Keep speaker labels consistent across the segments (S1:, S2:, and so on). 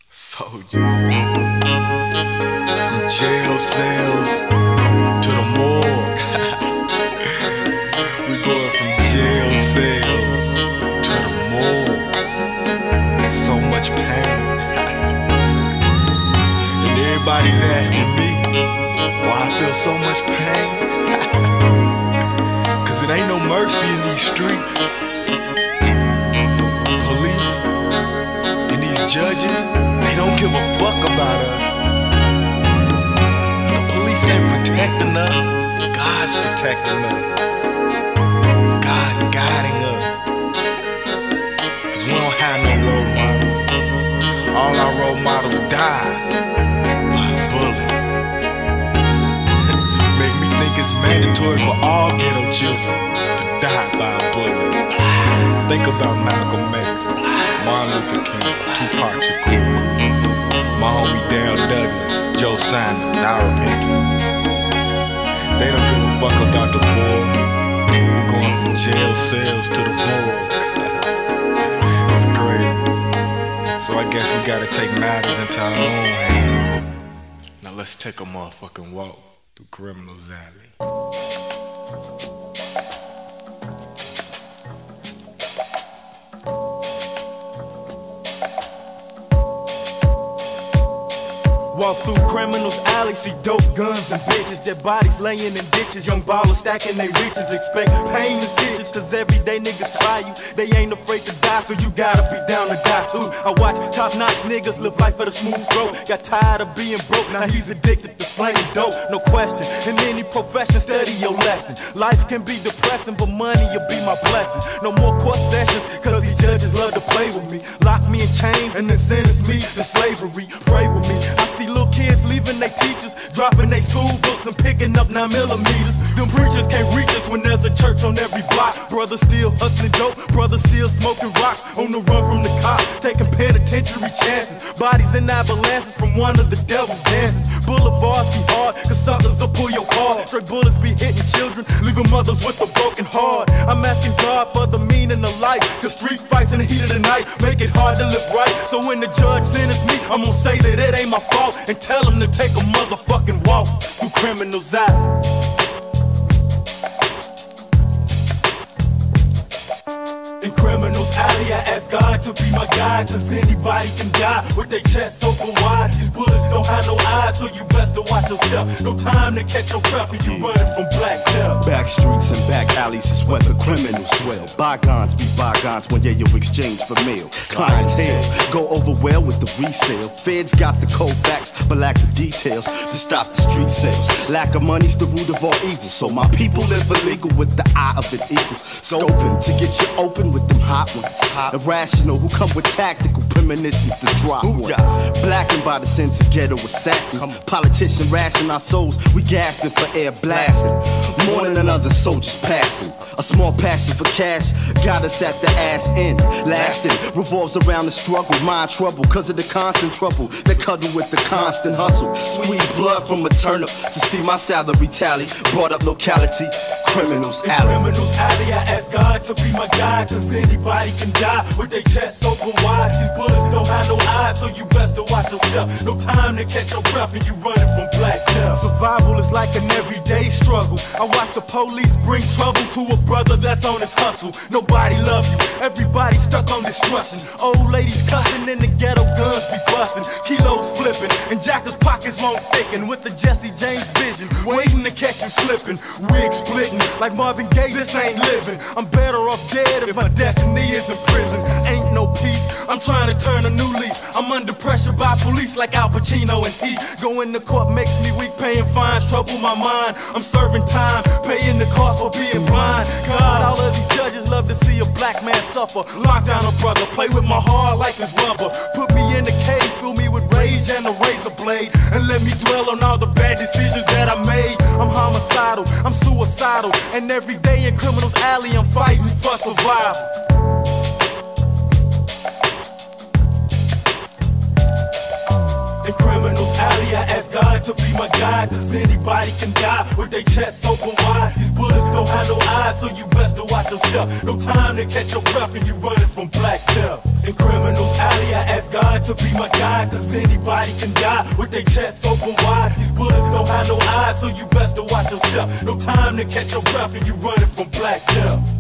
S1: Soldiers. From jail cells to the morgue. We going from jail cells to the morgue. So much pain. And everybody's asking me why I feel so much pain. Cause it ain't no mercy in these streets. Police and these judges, they don't give a fuck about us. The police ain't protecting us. God's protecting us. God's guiding us. Cause we don't have no role models. All our role models died by a bullet. Make me think it's mandatory for all ghetto children to die by a bullet. Think about Malcolm X, Martin Luther King, Tupac Shakur, my homie Dale Douglas, Joe Sanders, Ira Pinky. They don't give a fuck about the poor. We're going from jail cells to the morgue. It's crazy. So I guess we gotta take matters into our own hands. Now let's take a motherfucking walk through Criminals Alley.
S2: Walk through Criminals Alley, see dope guns and bitches, their bodies laying in ditches. Young ballers stacking they riches, expect pain and stitches. Cause everyday niggas try you, they ain't afraid to die, so you gotta be down to die too. I watch top-notch niggas live life for the smooth stroke. Got tired of being broke, now he's addicted to slanging dope. No question, in any profession, study your lesson. Life can be depressing, but money will be my blessing. No more court sessions, cause these judges love to play with me. Lock me in chains and then sentence me to slavery. Pray with me, I see little kids leaving their teachers, dropping their school books and picking up 9mm. Them preachers can't reach us when there's a church on every block. Brothers still hustling dope, brothers still smoking rocks. On the run from the cops, taking penitentiary chances. Bodies in ambulances from one of the devil's dances. Boulevards be hard, cause suckers will pull your car. Straight bullets be hitting children, leaving mothers with a broken heart. I'm asking God for the meaning of life, cause street fights in the heat of the night make it hard to live right. So when the judge sentences me, I'm gonna say that it ain't my fault and tell him to take a motherfucking walk through Criminals Alley. In Criminals Alley, I ask God to be my guide, cause anybody can die with their chest open wide. These bullets don't have no eyes, so you best to watch your step. No time to catch your breath when you running from black death.
S3: Back streets and back alleys is where the criminals dwell. Bygones be bygones when you exchange for meal. Clientele go over well with the resale. Feds got the cold facts, but lack the details to stop the street sales. Lack of money's the root of all evil, so my people live illegal with the eye of an eagle. Scoping to get you open with them hot ones. Irrational who come with tactical premonitions to drop one. Blackened by the sense of ghetto assassins. Politician ration our souls, we gasping for air blasting. Mourning another soldier's passing. A small passion for cash got us at the ass end. Lasting revolves around the struggle, mind trouble, cause of the constant trouble that cuddle with the constant hustle. Squeeze blood from a turnip to see my salary tally. Brought up locality, Criminals Alley.
S2: Criminals Alley, I ask God to be my guide, cause anybody can die with their chest open wide. These bullets don't have no eyes, so you best to watch your step. No time to catch your breath and you running from black death. Survival is like an everyday struggle. I watch the police bring trouble to a brother that's on his hustle. Nobody love you, everybody stuck on destruction. Old ladies cussing in the ghetto, guns be busting. Kilos flipping, and jackers' pockets won't thicken. With the Jesse James vision, waiting to catch you slipping. Wig splitting, like Marvin Gaye, this ain't living. I'm better off dead if my destiny is in prison. Ain't no peace, I'm trying to turn a new leaf. I'm under pressure by police like Al Pacino and Heat. Going to court makes me weak, paying fines, trouble my mind. I'm serving time, paying the cost for being blind. God, all of these judges love to see a black man suffer. Lock down a brother, play with my heart like it's rubber. Put me in the cage, fill me with rage and a razor blade, and let me dwell on all the bad decisions that I made. I'm homicidal, I'm suicidal, and every day in Criminals Alley I'm fighting for survival. In Criminals Alley, I ask God to be my guide, cause anybody can die with their chest open wide. These bullets don't have no eyes, so you best to watch your step. No time to catch your breath and you running from black death. In Criminals Alley, I ask God designed to be my guide, cause anybody can die with their chest open wide. These bullets don't have no eyes, so you best to watch your step. No time to catch your breath and you running from black death.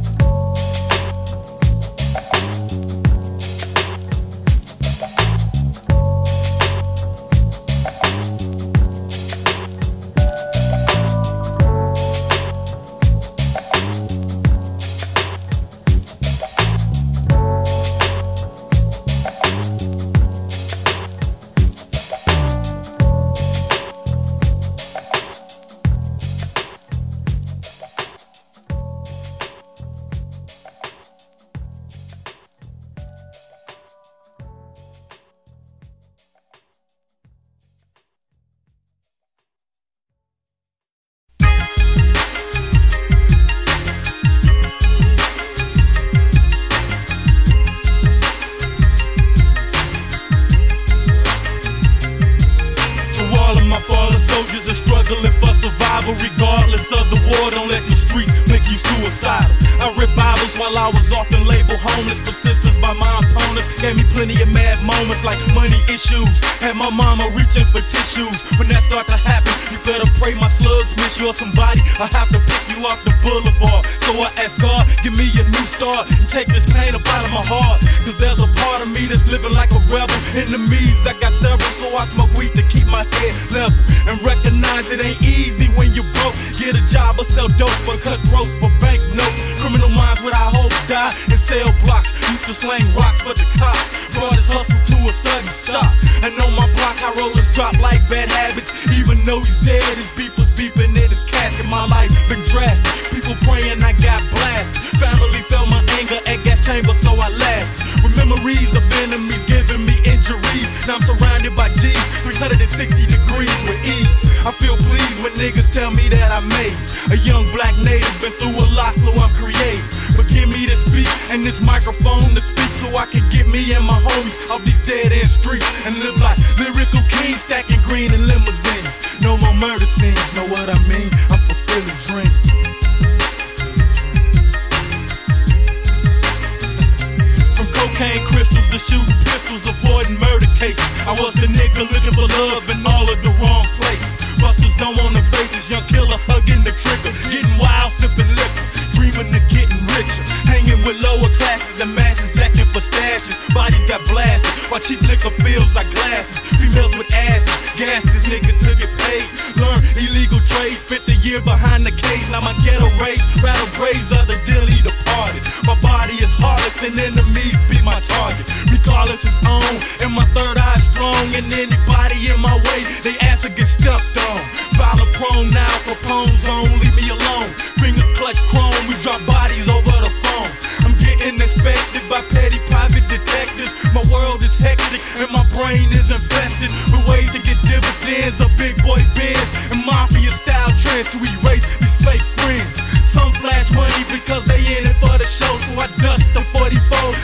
S2: Regardless of the war, don't let these streets make you suicidal. I read Bibles while I was often labeled homeless. Persistence by my opponents gave me plenty of mad moments like money issues. Had my mama reaching for tissues. When that start to happen, you better pray my slugs miss you or somebody. I have to pick you off the boulevard. So I ask God, give me a new start and take this pain up out of my heart. Cause there's a part of me that's living like a rebel. Enemies, I got several, so I smoke weed to keep my head level. And recognize it ain't easy when you broke. Get a job or sell dope for cutthroats for banknotes. Criminal minds without hope die in cell blocks. Used to slang rocks but the cops brought his hustle to a sudden stop. And on my block high rollers drop like bad habits. Even though he's dead, his people's beeping in his casket. My life been drastic. People praying I got blasted. Family felt my anger at gas chamber, so I lasted. With memories of enemies giving me injuries. Now I'm surrounded by G's, 360 degrees with ease. I feel pleased when niggas tell me that I made a young black native, been through a lot, so I'm creative. But give me this beat and this microphone to speak, so I can get me and my homies off these dead end streets and live like lyrical kings, stacking green in limousines. No more murder scenes, know what I mean? I'm fulfilling dreams. From cocaine crystals to shooting pistols, avoiding murder cases. I was the nigga looking for love in all of the wrong places. Busters don't want the faces, young killer hugging the trigger, getting wild, sipping liquor, dreaming of getting richer, hanging with lower classes and masses jacking for stashes. Bodies got blasted, while cheap liquor feels like glasses. Females with asses, gas this nigga to get paid. Learn illegal trades, spent the year behind the cage. Now my ghetto rage, rattle braids of the dearly departed. My body is heartless and enemies be my target. Regardless it's on, and my third eye strong. And anybody in my way, they ass will get stepped on. Violent prone now, Capone zone, leave me alone. Fingers clutch chrome, we drop bodies over the phone. I'm getting inspected by petty private detectives. My world is hectic and my brain is infested with ways to get dividends of big boy bins and mafia style trends to erase these fake friends. Some flash money because they in it for the show, so I dust the 44,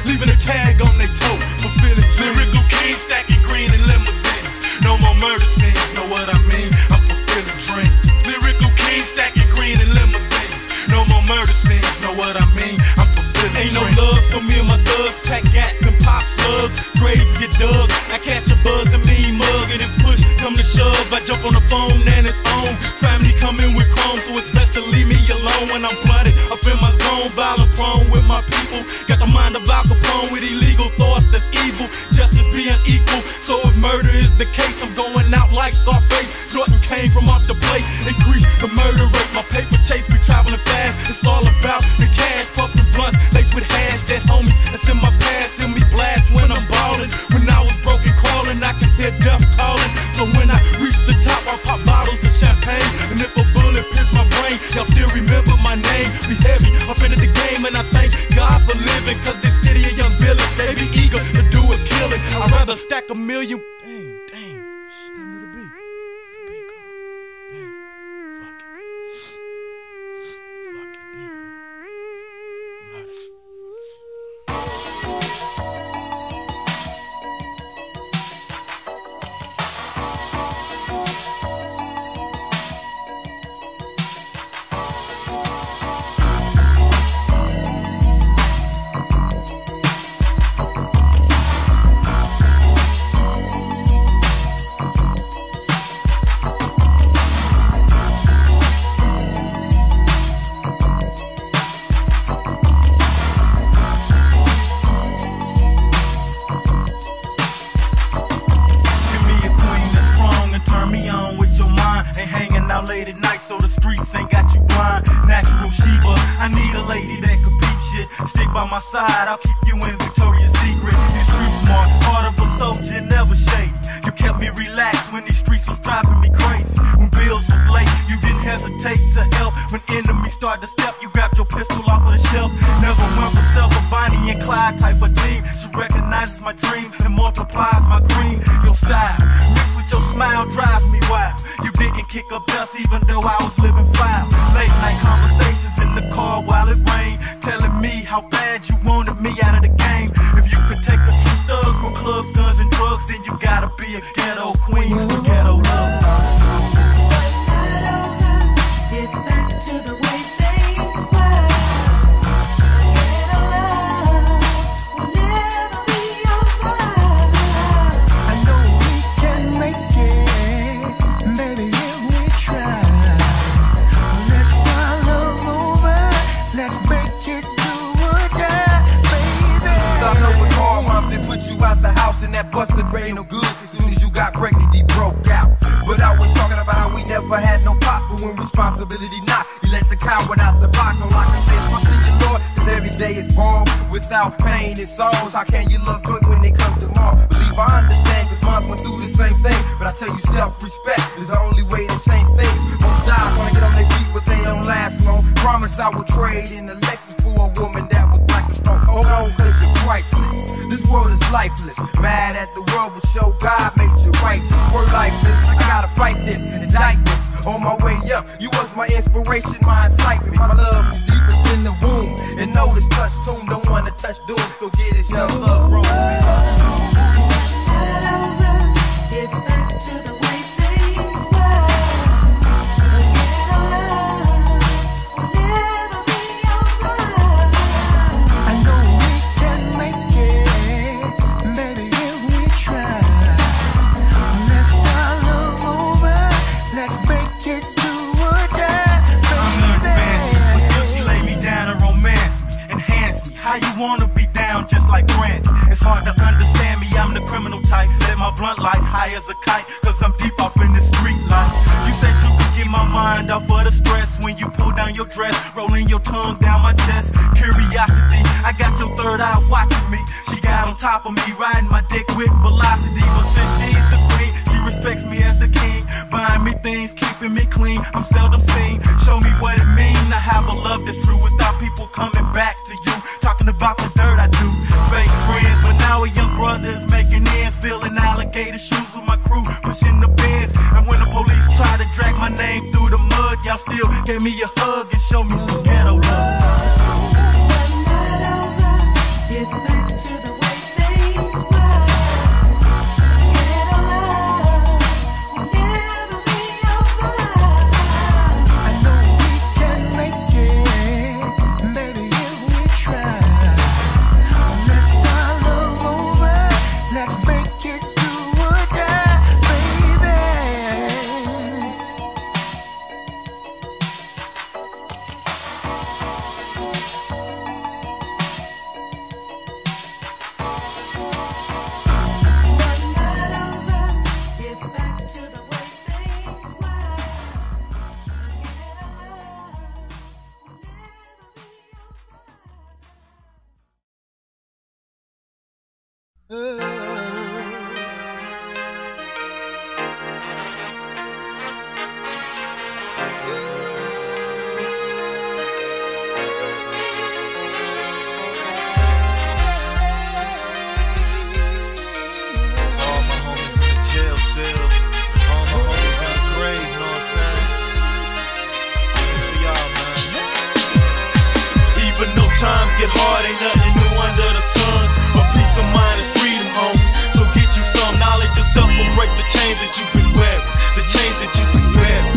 S2: leaving a tag on their toe. Fulfilling lyrical king, stacking green in limousines. No more murder scenes, know what I mean? I'm fulfilling dreams. Lyrical king, stacking green in limousines. No more murder scenes, know what I mean? I'm fulfilling dreams. Ain't no love, so me and my thugs pack gats and pop slugs. Graves get dug, I catch a buzz and mean mug. And if push come to shove, I jump on the phone and it's on. Family coming with chrome, so it's best to leave me alone when I'm flooded. Up in my zone, violent prone with my people. Got the mind of Al Capone with illegal thoughts that's evil. Justice being equal, so if murder is the case, I'm going out like Scarface. Jordan came from off the plate, increase the murder rate. My paper chase be traveling fast. It's all about the cash, puffing blunts, laced with hash. Dead homies that's in my past, hear me blast when I'm ballin'. When I was broken crawling, I could hear death calling. So when I reach the top, I pop bottles of champagne. And if a bullet pierce my brain, y'all still remember my name. Be heavy, I'm into the game, and I thank God for living. Cause this city a young village, they be eager to do a killing. I'd rather stack a million. Damn, shit, I knew the beat. Beat go. Damn, fuck it. Fuck it, beat go. I'm out of start to step, you grabbed your pistol off of the shelf. Never went for self, a Bonnie and Clyde type of team. She recognizes my dreams and multiplies my cream. Your style, mixed with your smile, drives me wild. You didn't kick up dust even though I was living foul. Late night conversations in the car while it rained, telling me how bad you wanted me out of the game. If you could take a true thug from clubs, guns, and drugs, then you gotta be a ghetto queen, a ghetto love.
S4: It's back to the way things were. Ghetto love will never be alright.
S5: I know we can make it, baby, if we try. Let's start love over, let's break it to a die, baby.
S6: I know it's hard once they put you out the house and that busted ain't no good. As soon as you got pregnant, he broke out. But I was talking about how we never had no pops, but when responsibility knocked, he let the coward out the box. So like I say, it's my your Lord, cause every day is born without pain and sorrows. How can you love joy when it comes to tomorrow? Believe I understand, cause moms went through the same thing. But I tell you, self-respect is the only way to change things. Most guys wanna get on their feet, but they don't last long. Promise I would trade in the Lexus for a woman that was black and strong. Hold on, cause you're priceless. This world is lifeless. Mad at the world, but show God made you righteous. We're lifeless. I gotta fight this in indictments. On my way up, you was my inspiration, my incitement. My love is deeper than the womb. And know this touch tomb, don't wanna touch doom. So get it, young love, bro.
S4: It's back to the way things were. Ghetto love will never be alright.
S5: I know we can make it, baby, if we try. Let's start love over, let's break it to a die, baby.
S2: But still she lay me down and romance me, enhance me. How you wanna be down just like Grant? It's hard to understand me, I'm the criminal type. Let my blunt light high as a kite, cause I'm deep off in the street life. You said you could get my mind off of the stress when you pull down your dress, rolling your tongue down my chest. Curiosity, I got your third eye watching me. She got on top of me, riding my dick with velocity. But since she's the queen, she respects me as the king. Buying me things, keeping me clean, I'm seldom seen. Show me what it means to have a love that's true without people coming back to you, talking about the dirt I do. Fake friends, but now a young brother is making ends, filling alligator shoes with my crew, pushing the beds. And when the police try to drag my name through the mud, y'all still gave me a hug and showed me some ghetto love.
S4: It's back to the way things were. Ghetto love will never be alright.
S5: I know we can make it, baby, if we try. Let's start love over, let's break it to a die, baby.
S4: It's back to the way things were. Ghetto love will never be
S2: All my homies in the jail cells, all my homies in the grave, you know what I'm saying? This for y'all, man. Even though times get hard, ain't nothing new under the sun. But peace of mind is freedom, homie. So get you some knowledge yourself and break the chains that you've been wearing, the chains that you've been wearing.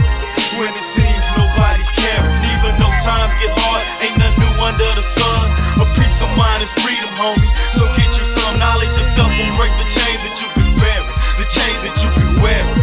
S2: When it seems nobody's caring, even though times get hard, ain't nothing new under the sun. But peace of mind is freedom, homie. So get you some knowledge yourself and break the chains that you've been wearing, the chains that you've been wearing.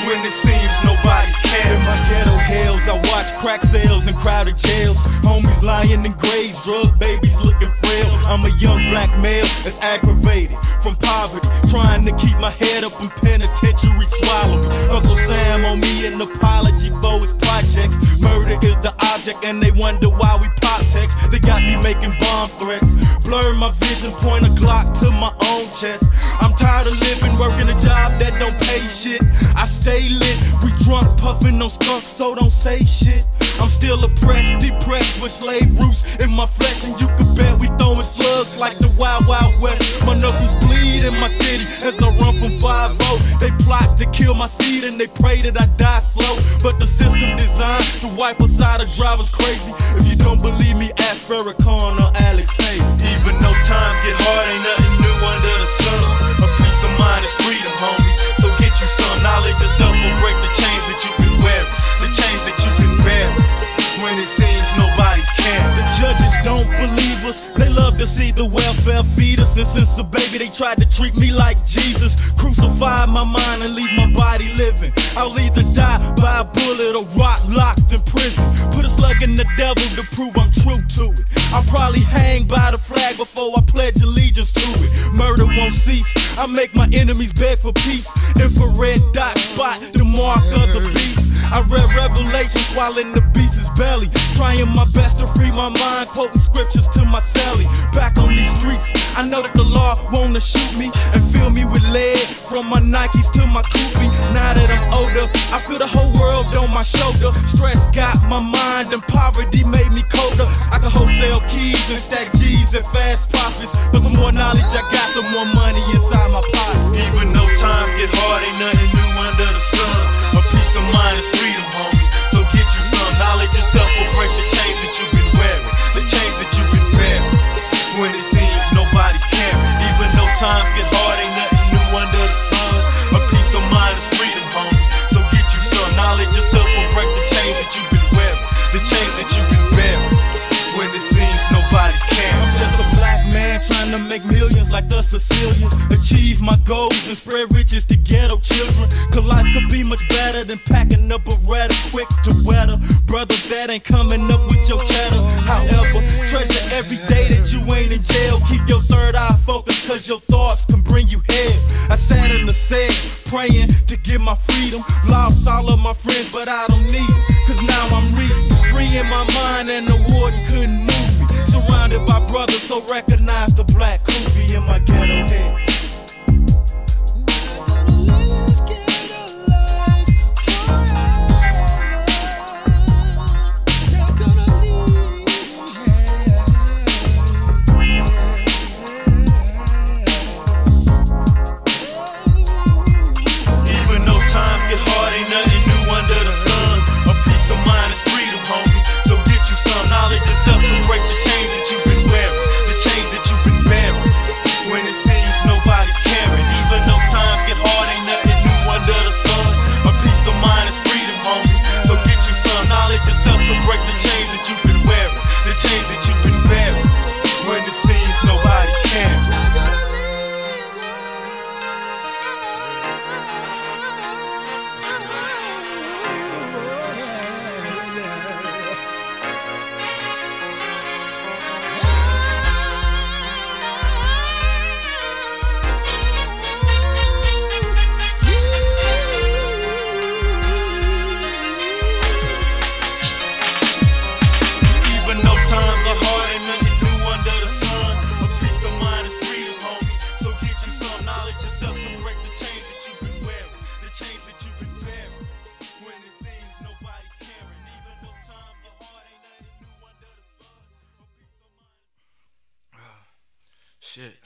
S2: When it seems nobody's caring. In my ghetto hells, I watch crack sales and crowded jails. Homies lying in graves, drug babies looking frail. I'm I'm a young black male that's aggravated from poverty, trying to keep my head up in penitentiary, swallow me. Uncle Sam on me an apology for his projects. Murder is the object and they wonder why we pop text. They got me making bomb threats, blur my vision, point a Glock to my own chest. I'm tired of living, working a job that don't pay shit. I stay lit, we drunk, puffing on skunks, so don't say shit. I'm still oppressed, depressed with slave roots in my flesh, and you can bet we throwing slugs like the Wild Wild West. My knuckles bleed in my city as I run from 5-0. They plot to kill my seed and they pray that I die slow, but the system designed to wipe us out of drivers crazy. If you don't believe me, ask Farrakhan or Alex Hayes.
S7: Even though times get hard, ain't nothing new under the sun. A peace of mind is freedom, homie. So get you some knowledge yourself will break the chains that you've been wearing, the chains that you've been bearing. When it seems nobody's caring.
S2: The judges don't believe us, they love to see the welfare feed us. And since a baby they tried to treat me like Jesus, crucify my mind and leave my body living. I'll either die by a bullet or rot locked in prison. Put a slug in the devil to prove I'm true to it. I'll probably hang by the flag before I pledge allegiance to it. Murder won't cease, I make my enemies beg for peace. Infrared dot spot the mark of the beast. I read Revelations while in the beast's belly, trying my best to free my mind, quoting scriptures to my celly. Back on these streets, I know that the law wanna shoot me and fill me with lead, from my Nikes to my Koopy. Now that I'm older, I feel the whole world on my shoulder. Stress got my mind and poverty made me colder. I can wholesale keys and stack G's and fast profits, but the more knowledge I got, the more money inside my pocket.
S7: Even though times get hard, ain't nothing new under the sun. A peace of mind is freedom, homie. So get you some knowledge yourself will break the chains that you've been wearing, the chains that you've been bearing. When it seems nobody's caring. Even though times get hard, ain't nothing new under the sun. A peace of mind is freedom, homie. So get you some knowledge yourself will break the chains that you've been wearing, the chains that you've been bearing. When it seems nobody's caring.
S2: I'm just a black man trying to make millions like the Sicilians, achieve my goals and spread riches to ghetto children. Cause life could be much better than packing up a Beretta quick to weather. Brother, that ain't coming up with your cheddar. However, treasure every day that you ain't in jail. Keep your third eye focused, cause your thoughts can bring you hell. I sat in the cell praying to get my freedom. Lost all of my friends, but I don't need them, cause now I'm reading. Free in my mind and the warden couldn't move me. Surrounded by brothers, so recognize the black Koofy in my ghetto head.
S7: Even though times get hard, ain't nothing new under the sun. A peace of mind is freedom, homie. So get you some knowledge yourself to break the chains that you've been wearing, the chains that you've been bearing. When it seems nobody's caring. Even though times get hard, ain't nothing new under the sun. A peace of mind is freedom, homie. So get you some knowledge yourself to break the chains that you've been wearing, the chains that you've been bearing. When it seems nobody's caring. Even though times are hard, ain't nothing new under the sun. A peace of mind is freedom, homie. So get you some knowledge yourself to break the chains that you've been wearing, the chains that you've been bearing. When it seems nobody's caring. Even though times are hard, ain't nothing new under the sun. A peace of mind.
S2: Shit.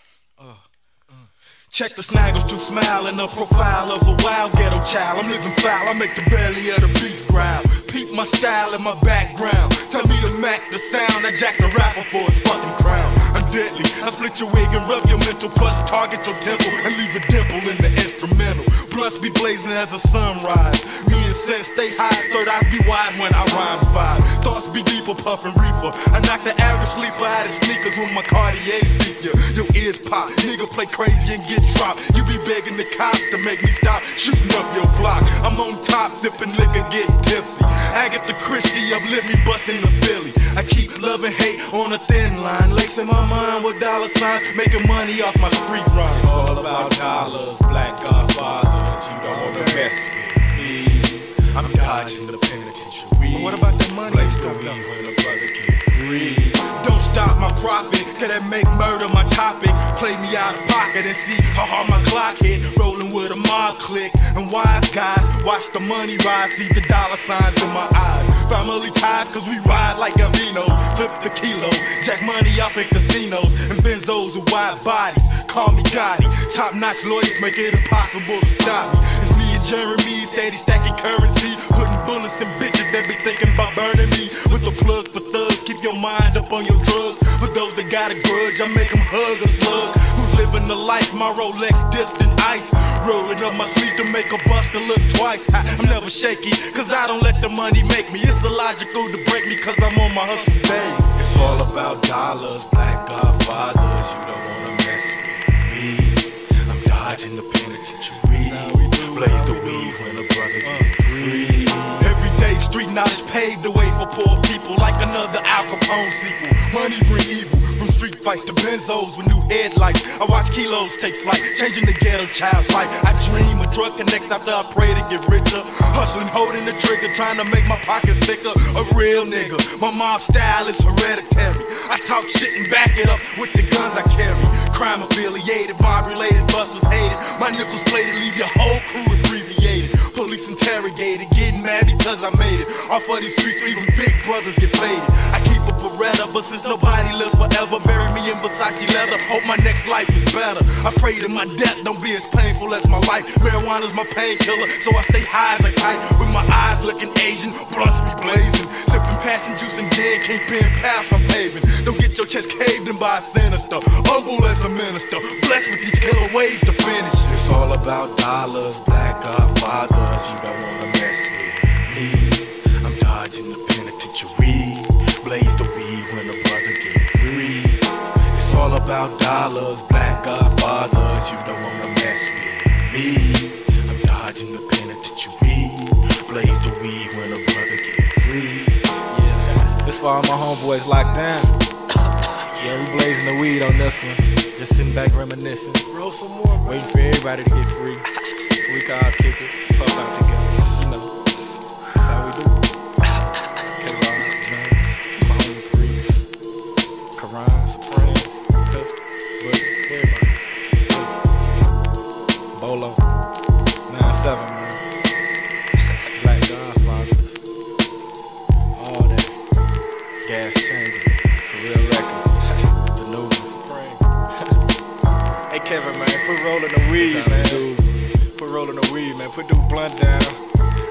S2: Check the snaggles to smile in the profile of a wild ghetto child. I'm living foul, I make the belly of the beast growl. Peep my style and my background. Tell me to Mac the sound, I jack the rapper for his fucking crown. I'm deadly, I split your wig and rub your mental, plus target your temple and leave a dimple in the instrumental. Blunts be blazing as the sunrise. Me and Sense stay high, third eyes be wide when I rhyme vibe. Thoughts be deeper, puffin' reefer. I knock the average sleeper out of sneakers when my Cartiers beat you. Your ears pop, nigga play crazy and get dropped. You be begging the cops to make me stop shooting up your block. I'm on top, sipping liquor, getting tipsy. Agatha Christie uplift me, busting the Philly. I keep love and hate on a thin line, lacing my mind with dollars dollar signs, making money off my street run.
S1: It's all about dollars, black godfathers. You don't wanna mess with me. I'm dodging the penitentiary.
S2: But what about the money?
S1: Place the weed when a brother get free.
S2: Don't stop my profit, cause that make murder my topic. Play me out of pocket and see how hard my clock hit. Rolling with a mob click. And wise guys watch the money rise, see the dollar signs in my eyes. Family ties, cause we ride like Gambino. Flip the kilo, jack money off in casinos. And benzos with wide bodies, call me Gotti. Top notch lawyers make it impossible to stop me. It's me and Jeremy, steady stacking currency. Putting bullets in bitches that be thinking about burning me. With the plug for thugs, keep your mind up on your drugs. For those that got a grudge, I make them hug a slug. Who's living the life, my Rolex dipped in ice. Rolling up my sleeve to make a buster look twice. I'm never shaky, cause I don't let the money make me. It's illogical to break me, cause I'm on my hustle day.
S1: It's all about dollars, black godfathers. You don't wanna mess with me. I'm dodging the penitentiary. Blaze the weed when a brother get free.
S2: Everyday street knowledge paved the way for poor people, like another Al Capone sequel. Money bring evil, from street fights to benzos with new headlights. I watch kilos take flight, changing the ghetto child's life. I dream of drug connects after I pray to get richer. Hustling, holding the trigger, trying to make my pockets thicker. A real nigga, my mob style is hereditary. I talk shit and back it up with the guns I carry. Crime affiliated, mob related, busters hated. My nickels plated, leave your whole crew abbreviated. Police interrogated, getting mad because I made it. Off of these streets, even big brothers get faded. I keep a Beretta, but since nobody lives forever, bury me in Mvch leather. Hope my next life is better. I pray that my death don't be as painful as my life. Marijuana's my painkiller, so I stay high as a kite. With my eyes looking Asian, blunts be blazing. Sipping passing juice and gin, kingpin paths I'm paving. Don't get your chest caved in by a sinister. Humble as a minister, blessed with these killer ways to finish it.
S1: It's all about dollars, black godfathers. You don't wanna mess with me. I'm dodging the penitentiary. Blaze the weed when a brother get free. It's all about dollars, black godfathers. You don't wanna mess with me. I'm dodging the penitentiary. Blaze the weed when a brother get free.
S8: Yeah, this for all my homeboys locked down. Yeah, we blazing the weed on this one. Just sitting back reminiscing.
S2: Roll some more, man.
S8: Waiting for everybody to get free. So we can all kick it, puff out together. You know, that's how we do it. K-Rod, Jones, my homie Priest, Karan, Supreme, Pistol, but everybody. Bolo, 9-7, man. Black Godfathers. All that. Gas Chamber, for real records. The new one, Supreme. Hey Kevin, man, quit rolling the weed, man. Quit rolling the weed, man. Put the blunt down.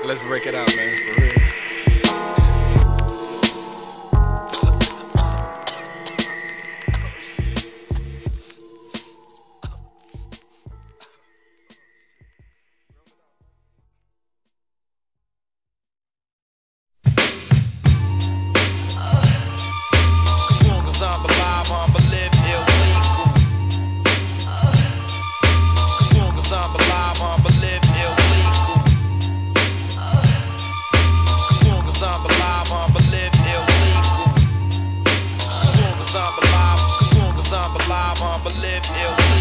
S8: And let's break it out, man, for real.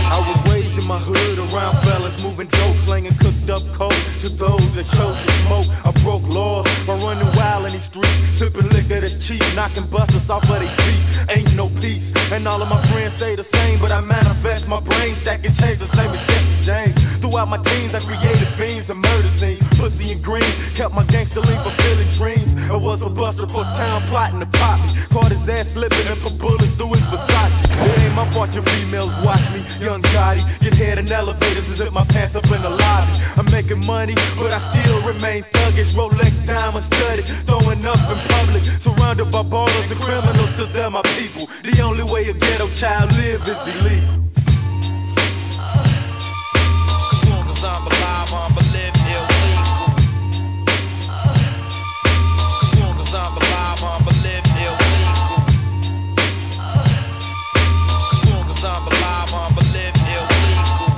S2: I was raised in my hood around fellas moving dope, slanging cooked up coke to those that chose to smoke. I broke laws by running wild in these streets, sipping liquor that's cheap, knocking busters off of their feet. Ain't no peace, and all of my friends say the same, but I manifest my brain, stacking change the same as Jesse James. Throughout my teens, I created fiends and murder scenes, pussy and green, kept my gangster lean fulfilling dreams. I was a buster across town plotting to pop me, caught his ass slipping and put bullets through his Versace. It ain't my fault your females watch me, young Gotti, get head in elevators and zip my pants up in the lobby. I'm making money, but I still remain thuggish, Rolex diamond studded, throwing up in public, surrounded by ballers and criminals, cause they're my people. The only way a ghetto child live is illegal.
S6: As long as I'm alive, I'ma live illegal. As long as I'm alive, I'ma live illegal. As long as I'm alive, I'ma live illegal.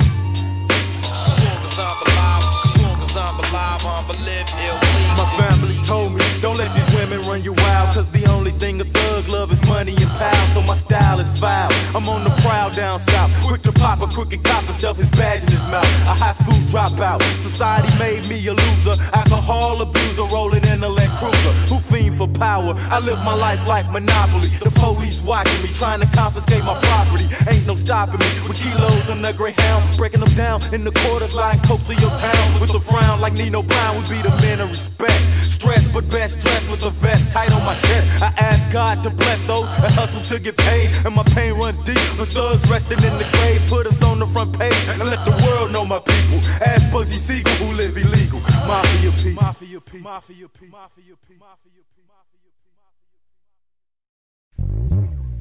S6: As long as I'm alive, as long as I'm alive, I'ma live illegal.
S2: My family told me, don't let these women run you wild, cause the only thing a thug love is money and power, so my style is foul. I'm on the prowl down south, quick to pop a crooked cop and stuff his badge in his mouth. A high school dropout, society made me a loser. Alcohol abuser, rolling in a Land Cruiser. Who fiend for power? I live my life like Monopoly. The police watching me, trying to confiscate my property. Ain't no stopping me with kilos and the Greyhound, breaking them down in the quarters, lying coke to your town. With a frown like Nino Brown, we be the men of respect. Stressed but best dressed with a vest tight on my chest. I ask God to bless those that hustle to get paid, and my pain runs deep. With thugs resting in the grave, put us on the front page and let the world know my people. Ask Bugsy Siegel who live illegal. Mafia P. Mafia P. Mafia P. Mafia P. Mafia P.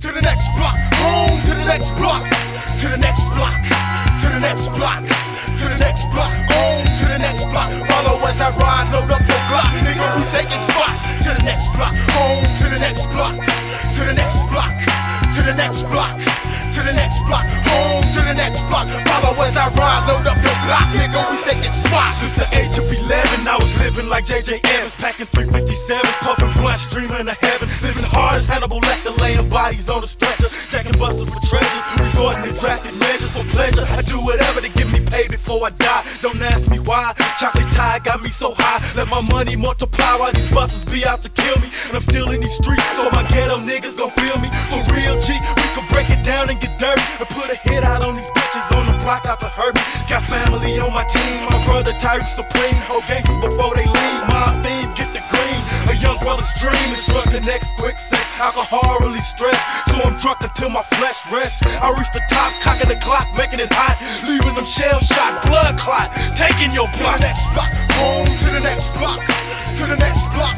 S9: To the next block, home to the next block, to the next block, to the next block, to the next block, home to the next block. Follow as I ride, load up your Glock, nigga, we taking spots. To the next block, home to the next block, to the next block, to the next block, to the next block, home to the next block. Follow as I ride, load up your Glock, nigga, we taking spots.
S7: Since the age of 11, I was living like J.J. Evans, packing 357s, puffing blunts, dreaming of heaven, living hard as Hannibal Lecter, laying bodies on the stretcher, jacking busters for treasures, resorting to drastic measures for pleasure. I do whatever to get me paid before I die. Don't ask me why. Chocolate tie got me so high. Let my money multiply while these busters be out to kill me. And I'm still in these streets, so my ghetto niggas gon' feel me. For real G, we could break it down and get dirty and put a hit out on these bitches on the block out to hurt me. Got family on my team, my brother Tyree Supreme. Oh, gangsters before they lean, my theme, get the green. A young brother's dream is drug connects, quick sex, alcohol release stress. So I'm drunk until my flesh rests. I reach the top, cocking the clock, making it hot, leaving them shell shot, blood clot, taking your block.
S9: To the next block, home to the next block, to the next block,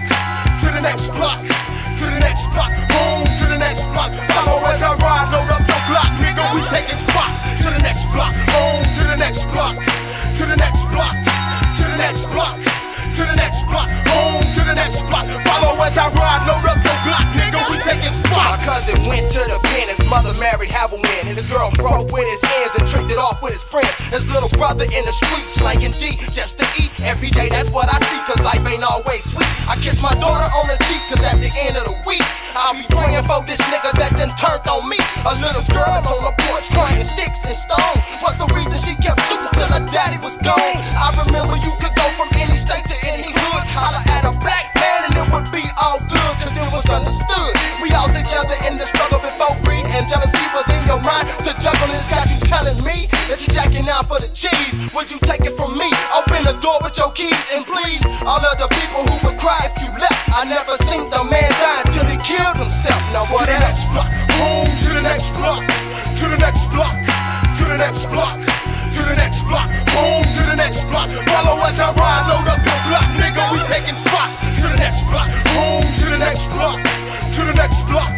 S9: to the next block, to the next block, home to the next block. Follow as I ride, load up your Glock, nigga, we taking spots. To the next block, home to the next block, to the next block, to the next block, to the next block, home to the next block. Follow as I ride, load up your Glock, nigga, we taking spots.
S6: My cousin went to the pen, his mother married Havilland. His girl broke with his hands and tricked it off with his friend. His little brother in the street slanging D just to eat. Every day that's what I see, cause life ain't always sweet. I kiss my daughter on the cheek, cause at the end of the week I'll be praying for this nigga that done turned on me. A little girl's on the porch crying sticks and stones. What's the reason she kept shooting till her daddy was gone? I remember you could go from any state to any hood, holler at a black man and it would be all good, cause it was understood. We all together in the struggle before greed and jealousy was in your mind. To juggle this, got you telling me that you jacking out for the cheese. Would you take it from me? Open the door with your keys and please all of the people who would cry if you left. I never seen the man die until he killed himself. Now what
S9: To the
S6: else?
S9: next block, home to the next block, to the next block, to the next block, to the next block, home to the next block. Follow as I ride, load up your Glock, nigga, we taking spots. To the next block, home to the next block, to the next block,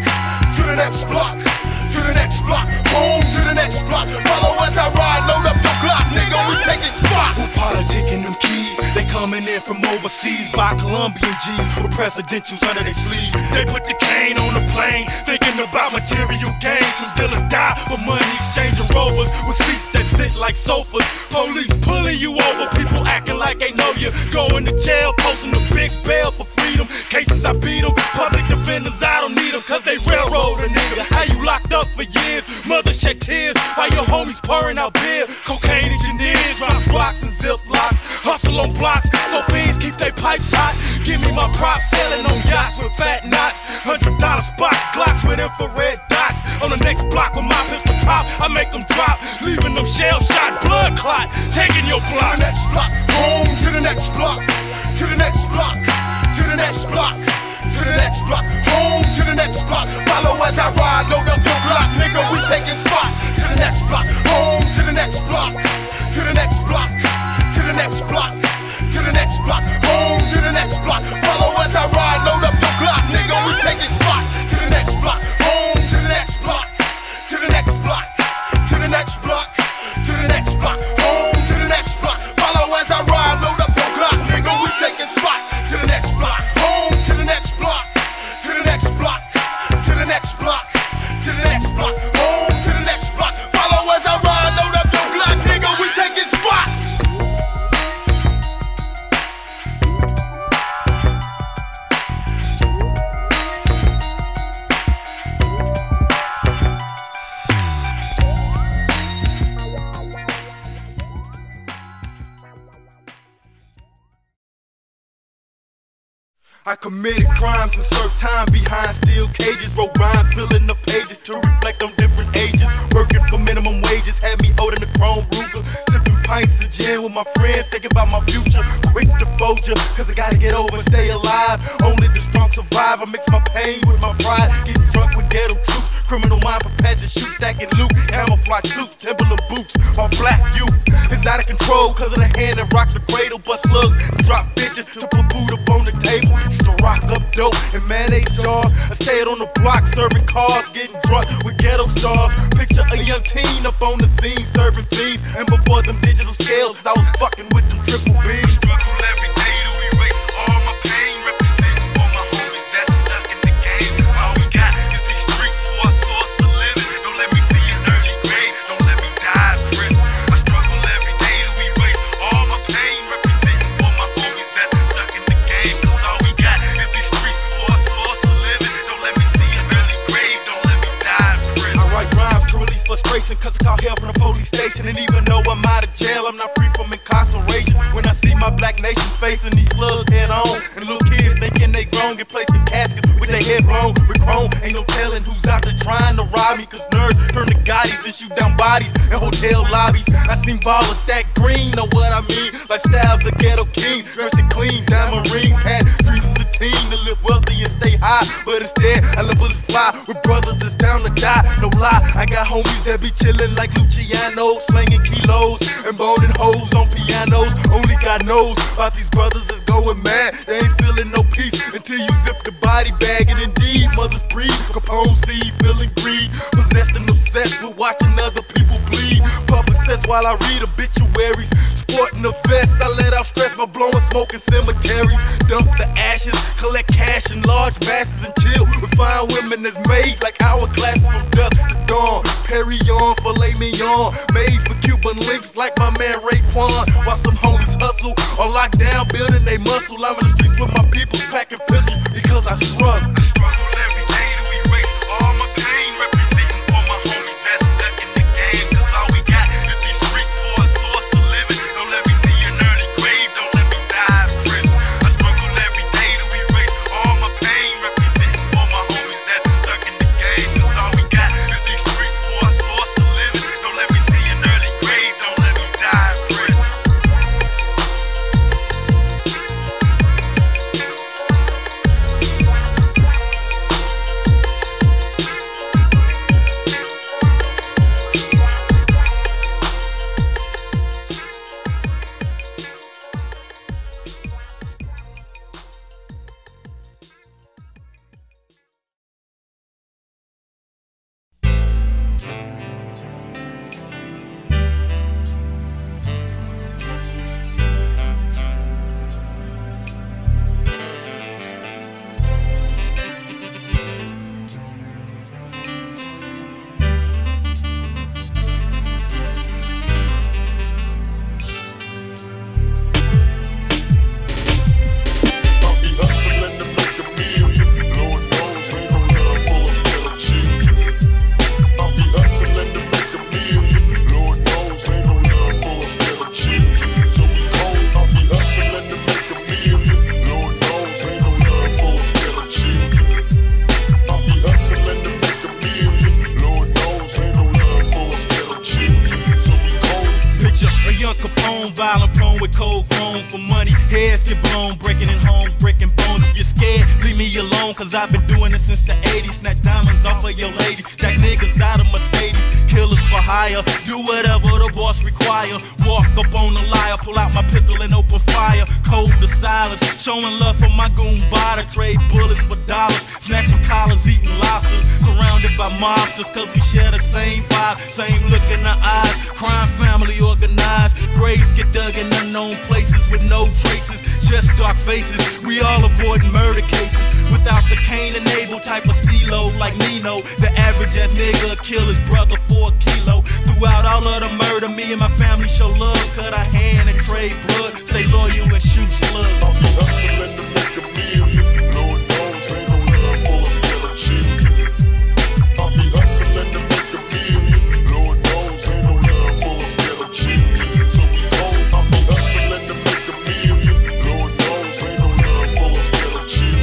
S9: to the next block, to the next block, home to the next block. Follow as I ride, load up your Glock, nigga, we taking spots.
S7: Who politicking them keys? They coming in from overseas by Colombian G's with presidentials under their sleeves. They put the cane on the plane, thinking about material gains. Some dealers die for money, exchanging rovers with seats that sit like sofas. Police pulling you over, people acting like they know you. Going to jail, posting a big bail for freedom. Cases I beat them, public defenders I don't need them, cause they railroad a nigga. How you locked up for years, mother shed tears while your homies pouring out beer. Cocaine engineers, drop rocks and zip locks, hustle on blocks, so fiends keep their pipes hot. Give me my props, sailing on yachts with fat knots, $100 spots, Glocks with infrared dots. On the next block with my pistol pop, I make them drop, leaving them shell shot, blood clot, taking your
S9: To
S7: block.
S9: the next block, home to the next block, to the next block, to the next block, to the next block, home to the next block. Follow as I ride, load up your Glock, nigga, we taking spots. To the next block, home to the next block, to the next block, to the next block, to the next block, home to the next block. Follow as I ride, load up your Glock, nigga, we taking spots. To the next block, home to the next block, to the next block, to the next block, to the next block, home to the next block. Follow as I ride, load up your Glock, nigga, we taking spots. To the next block, home to the next block, to the next block, to the next block, to the next block, home to the next block. Follow as I ride, load up your Glock, nigga, we taking spots.
S2: I committed crimes and served time behind steel cages. Wrote rhymes, filling the pages to reflect on different ages. Working for minimum wages, had me holding the chrome Ruger. Sipping pints of gin with my friends, thinking about my future. Quick to fold ya, cause I gotta get over and stay alive. Only the strong survive. I mix my pain with my pride. Getting drunk with ghetto troops. Criminal mind prepared to shoot, stacking loot. Camouflage suits, Timberland boots. My black youth is out of control cause of the hand that rock the cradle. Bust slugs and drop bitches to put food up on the table. Used to rock up dope and mayonnaise jars. I stayed on the block serving cars, getting drunk with ghetto stars. Picture a young teen up on the scene serving fiends. And before them digital scales, I was fucking with them triple B's. Struggle every day to erase all my pain. Representing for my homies that's stuck in the game. All we got is these streets for a source of living. Don't let me see an early grave, don't let me die in prison. I struggle every day to erase all my pain. Representing for my homies that's stuck in the game. Cause all we got is these streets for a source of living. Don't let me see an early grave, don't let me die in prison. I write rhymes to release frustration cause I call hell from the police station. And even though I'm out of jail, I'm not free from incarceration. When I see my black nation facing these slugs head on, and little kids thinking they grown, get placed in caskets with their head blown with chrome. Ain't no telling who's out there trying to rob me, cause nerds turn to Gottis and shoot down bodies in hotel lobbies. I seen ballers stack green, know what I mean? Like styles of ghetto kings, dressing clean, diamond rings, had dreams as a teen to live wealthy and stay high. But instead, I let bullets fly with brothers that's down to die. No lie, I got homies that be chillin' like Luciano, slanging kilos and boning hoes on pianos. Only God knows about these brothers that's going mad. They ain't feeling no peace until you zip the body bag. And indeed, mothers breed, Capone seed, feeling greed, possessed and obsessed with watching other people bleed. Puffin' sets while I read obituaries, sporting a vest. I let out stress by blowing smoke in cemeteries. Dump the ashes, collect cash in large masses and chill with fine women that's made like hourglasses from dusk to dawn. Perry on, filet mignon, made for Cuban links like my man Raekwon. While some homies hustle or lock down building they muscle. I'm in the streets with my people packing pistols because I struggle. I struggle every day to erase all my pain. Representing for my homies that's stuck in the game. Cause all we got is these streets for a source of living. Don't let me see an early grave, don't let me die in prison. I struggle every day to erase all my pain. Representing for my homies that's stuck in the game. Cause all we got is these streets for a source of living. Don't let me see an early grave, don't let me die in prison. Capone, violent prone with cold chrome for money. Heads get blown, breaking in homes, breaking bones. If you're scared, leave me alone, cause I've been doing it since the 80s. Snatch diamonds off of your lady, jack niggas out of Mercedes. Killers for hire, do whatever the boss require. Walk up on the liar, pull out my pistol and open fire. Cold to silence, showing love for my goon body. Trade bullets for dollars, snatching collars, eating lobsters. Surrounded by mobsters, cause we share the same vibe, same look in the eyes. Crime family organized, graves get dug in unknown places with no traces, just dark faces. We all avoid murder cases without the Cain and Abel type of stilo like Nino. The average ass nigga kill his brother for a kilo. Throughout all of the murder, me and my family show love. Cut our hand and trade blood, stay loyal and shoot slugs.
S9: I'll be hustling to make a million. Lord knows ain't no love for a skeleton children. I'll be hustling to make a million. Lord knows ain't no love for a skeleton children. So we go. I'll be hustling to make a million. Lord knows ain't no love for a skeleton children.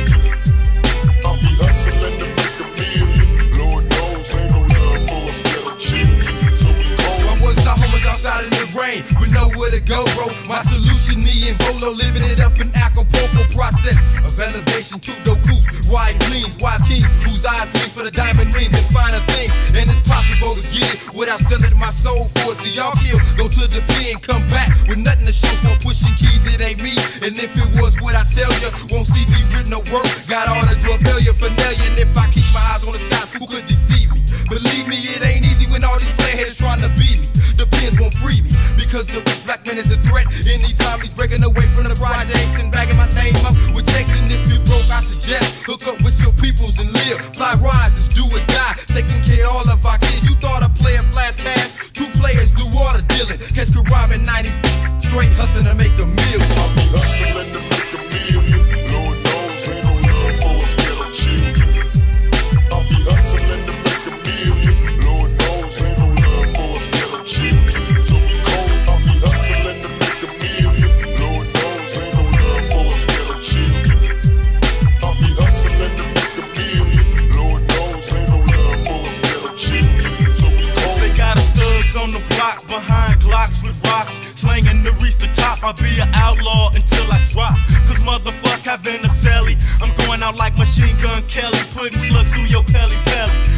S6: know where to go, bro. My solution, me and Bolo, living it up in Acapulco. Process of elevation to Doku. Wide cleans, wise king, whose eyes gleam for the diamond rings and finer things. And it's possible to get it without selling my soul for it. So y'all kill, go to the pen, come back with nothing to show for pushing keys. It ain't me. And if it was what I tell you, won't see me with no work. Got all the drug failure, failure. And if I keep my eyes on the skies, who could deceive me? Believe me, it ain't easy when all these player haters trying to beat me. The pins won't free me because the black man is a threat. Anytime he's breaking away from the projects and bagging my name up with checks. And if you broke, I suggest hook up with your peoples and live. Fly rises, do or die, taking care of all of our kids. You thought a player flash cash, two players do all the dealing. Catch the rhyme in 90s, straight hustling to make a meal.
S9: I'll be hustling to make a million. Lord knows ain't no love for us ghetto children. I'll be hustling to make a million. Lord knows ain't no love for us ghetto children. So we cold. I'll be hustling to make a million. Lord knows ain't no love for us ghetto children. I'll be hustling to make a million. Lord knows ain't no love for us ghetto children. So we cold.
S7: They got us thugs on the block behind Glocks with rocks, slanging to reach the top. I'll be an outlaw until I drop. Cause motherfuck, I've been a celly. I'm going out like Machine Gun Kelly, putting slugs through your pelly.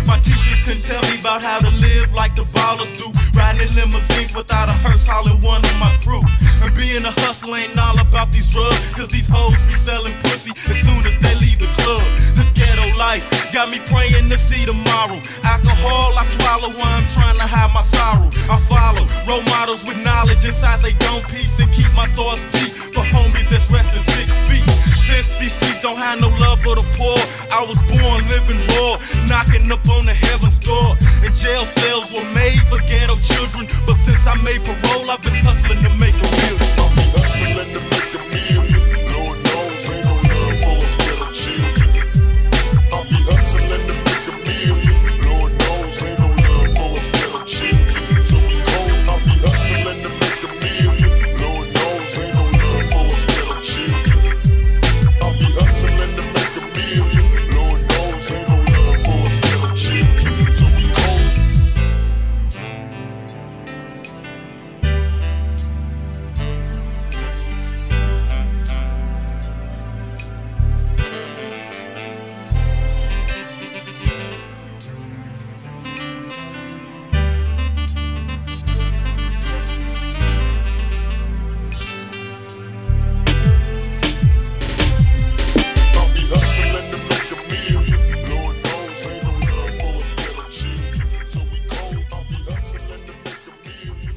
S7: My teachers couldn't tell me about how to live like the ballers do. Riding in limousines without a hearse, hauling one of my crew. And being a hustler ain't all about these drugs, cause these hoes be selling pussy as soon as they leave the club. This ghetto life got me praying to see tomorrow. Alcohol I swallow while I'm trying to hide my sorrow. I follow role models with knowledge inside they don't peace, and keep my thoughts deep for homies that's resting 6 feet. Since these streets don't have no love for the poor, I was born living raw, knocking up on the heaven's door. And jail cells were made for ghetto children, but since I made parole, I've been hustling to make a million.
S9: I'll be hustling to make a million. Lord knows ain't no love for us ghetto children. I'll be hustling to make a million. Lord knows ain't no love for us ghetto children. So we cold. I'll be hustling to make a million. Lord knows ain't no love for us ghetto children. I'll be hustling to make a million. Lord knows ain't no love for us ghetto children. So we cold. I'll be hustling to make a million. Lord knows ain't no love for us ghetto children. So we cold. I'll be hustling to make a million. Lord knows ain't no love for us ghetto children. So we cold. I'll be hustling to make a million.